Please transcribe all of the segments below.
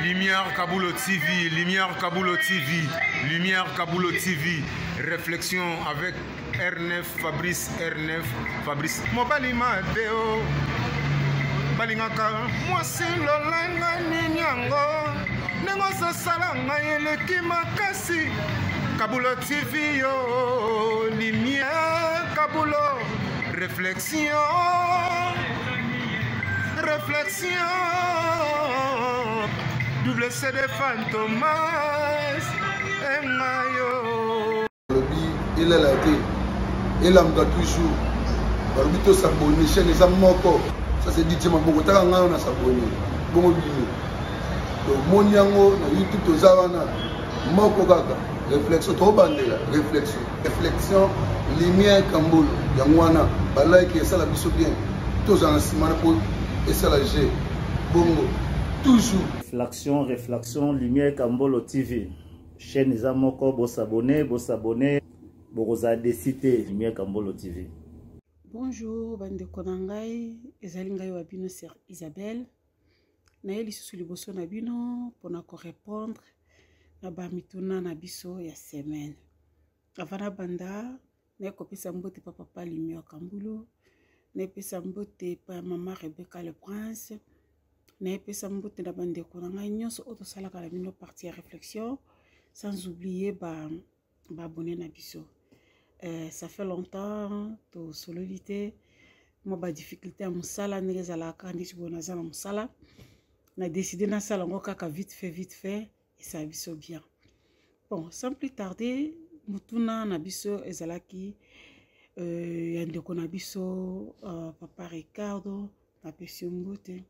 Lumière Kaboulo TV, Lumière Kaboulo TV, Lumière Kaboulo TV. Réflexion avec R9, Fabrice R9, Fabrice. Mobali Mateo, Balingaka, moi c'est Lolanga Ninyango, Nengosa Salanga Yeleki Makasi, Kaboulo TV, yo, Lumière Kaboulo, réflexion, réflexion. Double CD Fantomas Engayo. Il est là, il a toujours. Barbito s'abonne, chaîne les amoko. Ça c'est dit, ma beaucoup t'as un an s'abonner. Bon bino. Donc mon yango na YouTube to zawana. Moko gaga. Réflexion trop bandela. Réflexion. Réflexion. Lumière Kambolo. Yangwana. Balai qui est ça la biso bien. Tous en simana pour et ça la G. Bongo. Toujours. Réflexion, Lumière Kambolo TV. Chaîne Zamoko, vous s'abonnez, vous avez cité Lumière Kambolo TV. Bonjour, bande konangai, ezalingai wabino sur Isabelle. Naeli sous liboso nabino pour na répondre na bamituna na biso ya semaine. Avana banda, na kopisa mbote papa Lumière Kambolo, na pesa mbote pa maman Rebecca le Prince. Na pesa mbote na bande konangai nyonso auto sala kala bino partie réflexion sans oublier ba abonner na biso. Ça fait longtemps to solidité moi ba difficulté à musala neza la kandi bonaza na musala na décidé na sala ngo kaka vite fait et ça biso bien. Bon, sans plus tarder, mutuna na biso ezalaki yande kona biso papa Ricardo na pesi mbote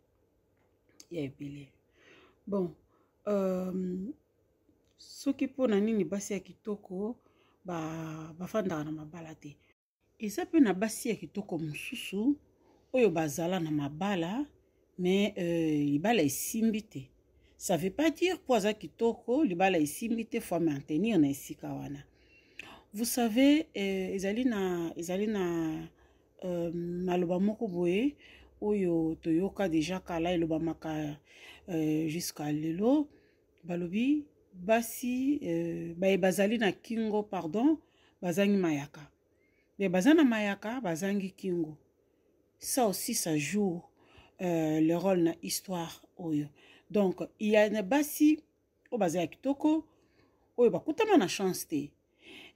ya ebele. Bon, soki pona nini basi ya kitoko bafandaka na mabala te. Eza pe na basi ya kitoko mususu oyo bazala na mabala mais libala esimbi te. Ça veut pas dire po aza kitoko libala esimbi te faut maintenir na esika wana. Vous savez ezali na maloba moko boye oyo toyoka déjà kala elobamaka jusqu'à lelo balobi basi bazali na kingo pardon bazangi mayaka mais bazana mayaka bazangi kingo. Ça aussi ça joue le rôle na histoire oyo. Donc il y a na basi o bazali kitoko oyo bakutama na chance te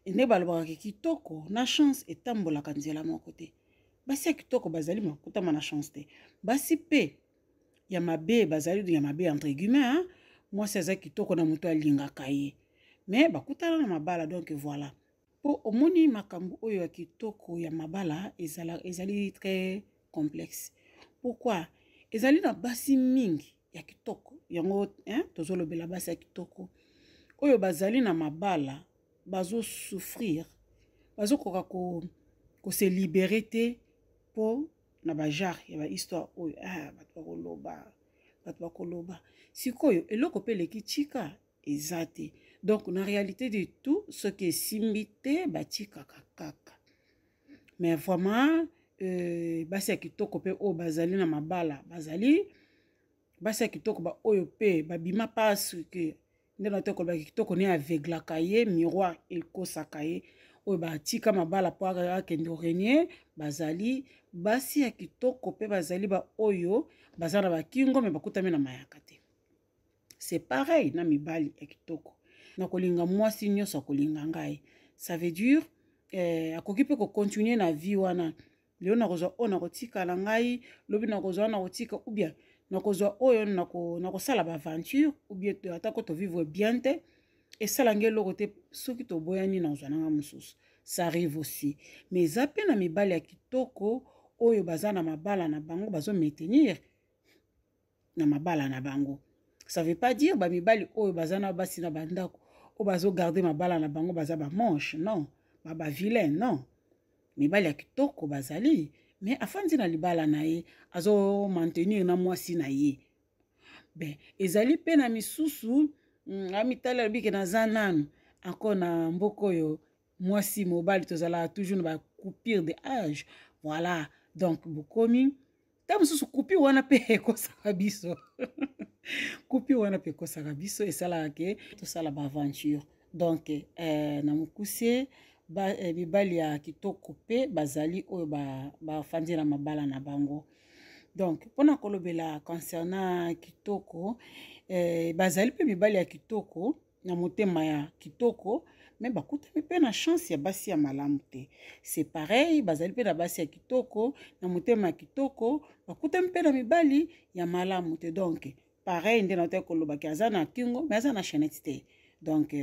ene balobaka kitoko na chance etambolaka nzela moko te. Basi ya kitoko bazali makutama na chance te. Basi pe ya mabe bazali ya mabe entre guillemets hein? Moi c'est ça kitoko na muto alingaka ye mais bakutana na mabala. Donc voilà po omoni makambo oyo ya kitoko ya mabala ezali très complexe. Pourquoi ezali na basi mingi ya kitoko yango hein tozolobela basi ya kitoko oyo bazali na mabala bazo souffrir bazo koka ko se libérer te po na bajar ya ba histoire oyo bato bakoloba sikoyo eloko pe leki chika ezate. Donc na réalité de tout ce qui est simbi te batika kaka mais vraiment basi ya kitoko pe o bazali na mabala bazali basi ya kitoko ba oyo pe babima pasu ke ndena toko ba kitoko ne aveugle kaye miroir ekosaka ye oyo batika mabala po akende renier bazali basi ya kitoko pe bazali ba oyo bazana bakingo me bakutami na mayaka te. C'est pareil na mibali ya kitoko na kolinga mwasi nyonso akolinga ngai. Ça veut dire akoki pe ko continuer na vie wana leo na kozwa ona kotika la ngai lobi na kozwa na kotika ou bien na kozwa oyo na kosala ba aventure ou bien atako to vivre bien te et sala ngelo kote soki to boyani na zwana mususu. Ça arrive aussi mais zape na mibali ya kitoko oyo bazana mabala na bango bazo maintenir na mabala na bango. Ça veut pas dire ba mibali oyo bazana basi na bandako o bazo garder mabala na bango baza ba manche non ba vilain non. Mibali ya kitoko bazali mais afandi na libala na ye azo maintenir na mwasi na ye. Ben ezali pe na misusu amitala bike na zananu encore na mboko yo mwasi mobali tozala toujours na ba coupure de âge. Voilà donc bokomi ntango mosusu kupi wana mpe ekosaka biso kupi wana mpe ekosaka biso esalaka ke tosala baaventure donc na mokuse mibali ya kitoko mpe bazali oyo bafandi na mabala na bango. Donc mpona kolobela concernant kitoko bazali mpe mibali ya kitoko na motema ya kitoko me bakutami mpe na chance ya basi ya malamu te. C'est pareil bazali mpe na basi ya kitoko na motema ya kitoko bakutami mpe na mibali ya malamu te. Donc pareil nde naotaki kolobaki aza na kingo me aza na chaînette te. Donc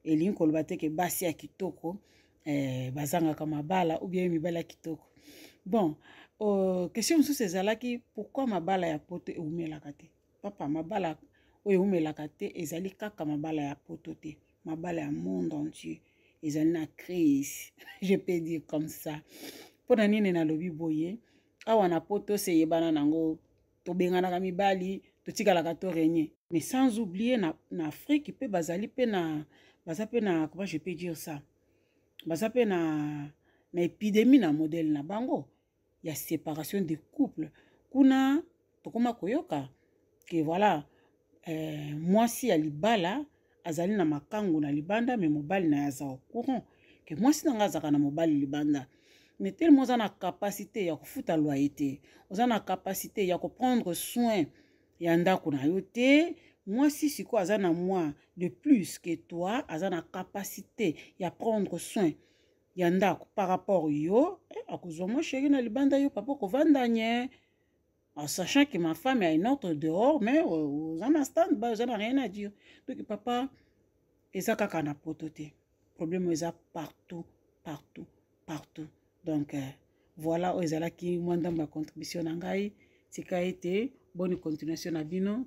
elingi koloba te ke basi ya kitoko bazangaka mabala ou bien mibali ya kitoko. Bon question mosusu ezalaki pourquoi mabala ya poto eumelaka te. Papa mabala oyo eumelaka te ezali kaka mabala ya poto te, mabala ya monde entier ezali na crise je peux dire comme ça. Mpona nini nalobi boye awa na poto seyebana nango tobenganaka mibali totikalaka to régner mais sans oublier na Afrique mpe bazali mpe na baza mpe na comment je peux dire ça baza mpe na épidémie na modèle na bango ya séparation de couple kuna tokoma koyoka que voilà mwasi ya libala azali na makangu na libanda mais mobali na yaza au courant que mwasi nanga azaka na mobali libanda mais tellement oza na capacité ya kofuta loyer te oza na capacité ya prendre soin ya ndako na yo te mwasi siko aza na moi de plus que toi aza na capacité ya prendre soin ya ndako par rapport yo akozwa mwa chéri na libanda yo papa kovanda nye en sachant que ma femme a une autre dehors mais oza na stand-by oza na rien à dire. Donc papa eza kaka na poto te problème eza partout partout partout. Donc voilà oyo ezalaki mwa ndambo ya contribution na ngai tika ete bonne continuation na bino